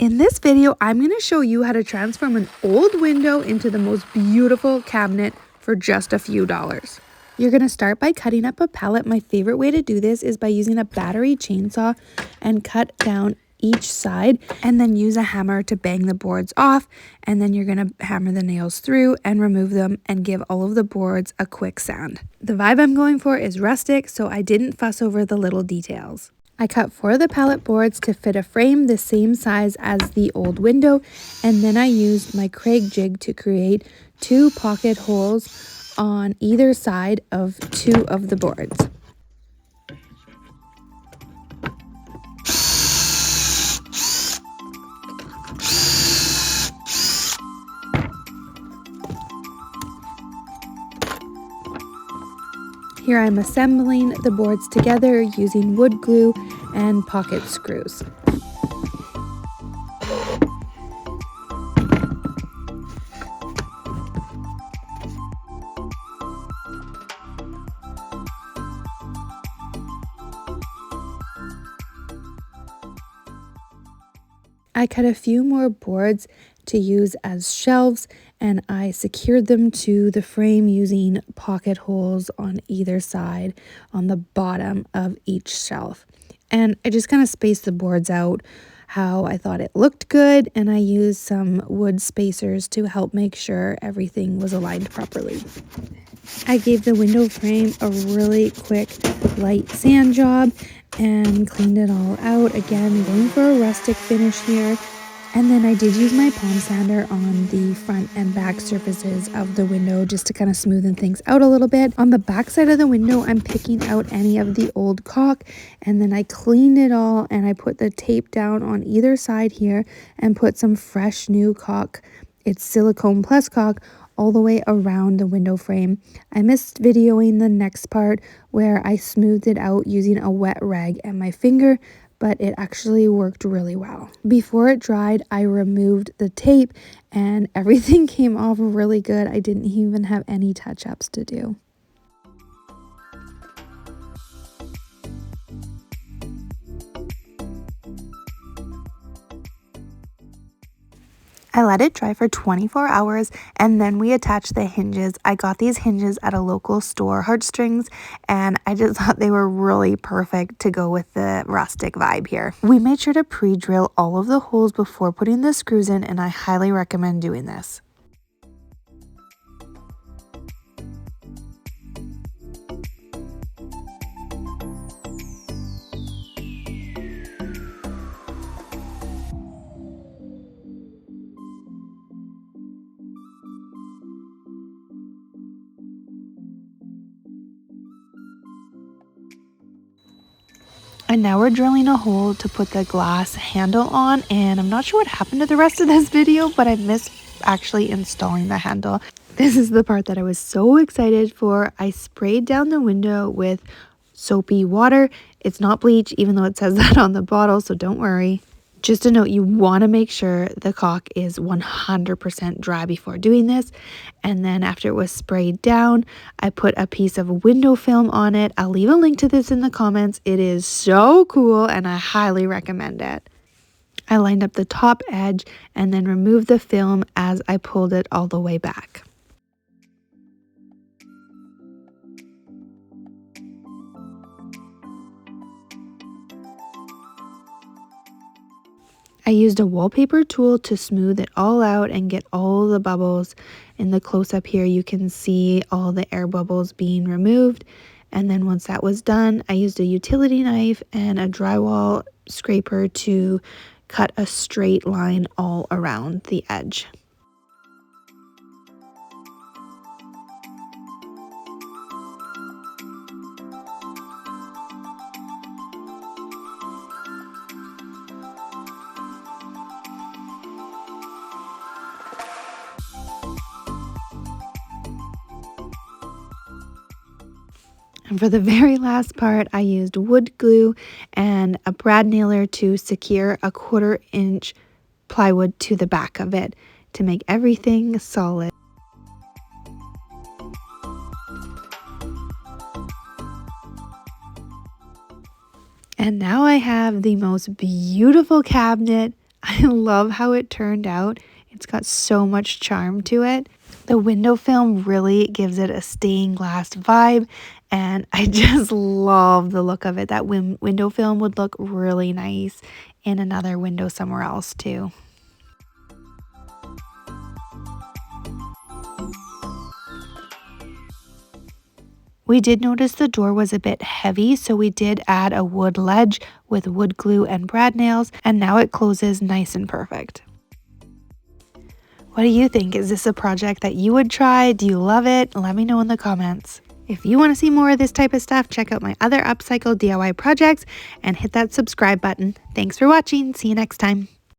In this video, I'm going to show you how to transform an old window into the most beautiful cabinet for just a few dollars. You're going to start by cutting up a pallet. My favorite way to do this is by using a battery chainsaw and cut down each side and then use a hammer to bang the boards off, and then you're going to hammer the nails through and remove them and give all of the boards a quick sand. The vibe I'm going for is rustic, so I didn't fuss over the little details. I cut 4 of the pallet boards to fit a frame the same size as the old window, and then I used my Craig jig to create 2 pocket holes on either side of 2 of the boards. Here I'm assembling the boards together using wood glue and pocket screws. I cut a few more boards to use as shelves, and I secured them to the frame using pocket holes on either side on the bottom of each shelf. And I just kind of spaced the boards out how I thought it looked good, and I used some wood spacers to help make sure everything was aligned properly. I gave the window frame a really quick light sand job and cleaned it all out. Again, going for a rustic finish here. And then I did use my palm sander on the front and back surfaces of the window just to kind of smoothen things out a little bit. On the back side of the window, I'm picking out any of the old caulk, and then I cleaned it all and I put the tape down on either side here and put some fresh new caulk. It's silicone plus caulk all the way around the window frame. I missed videoing the next part where I smoothed it out using a wet rag and my finger, but it actually worked really well. Before it dried, I removed the tape and everything came off really good. I didn't even have any touch-ups to do. I let it dry for 24 hours and then we attached the hinges. I got these hinges at a local store, Heartstrings, and I just thought they were really perfect to go with the rustic vibe here. We made sure to pre-drill all of the holes before putting the screws in, and I highly recommend doing this. And now we're drilling a hole to put the glass handle on, and I'm not sure what happened to the rest of this video, but I missed actually installing the handle. This is the part that I was so excited for. I sprayed down the window with soapy water. It's not bleach, even though it says that on the bottle, so don't worry. Just a note, you want to make sure the caulk is 100% dry before doing this. And then after it was sprayed down, I put a piece of window film on it. I'll leave a link to this in the comments. It is so cool and I highly recommend it. I lined up the top edge and then removed the film as I pulled it all the way back. I used a wallpaper tool to smooth it all out and get all the bubbles. In the close-up here, you can see all the air bubbles being removed. And then once that was done, I used a utility knife and a drywall scraper to cut a straight line all around the edge. And for the very last part, I used wood glue and a brad nailer to secure a 1/4 inch plywood to the back of it to make everything solid. And now I have the most beautiful cabinet I love how it turned out. It's got so much charm to it. The window film really gives it a stained glass vibe, and I just love the look of it. That window film would look really nice in another window somewhere else too. We did notice the door was a bit heavy, so we did add a wood ledge with wood glue and brad nails, and now it closes nice and perfect. What do you think? Is this a project that you would try? Do you love it? Let me know in the comments. If you want to see more of this type of stuff, check out my other Upcycle DIY projects and hit that subscribe button. Thanks for watching. See you next time.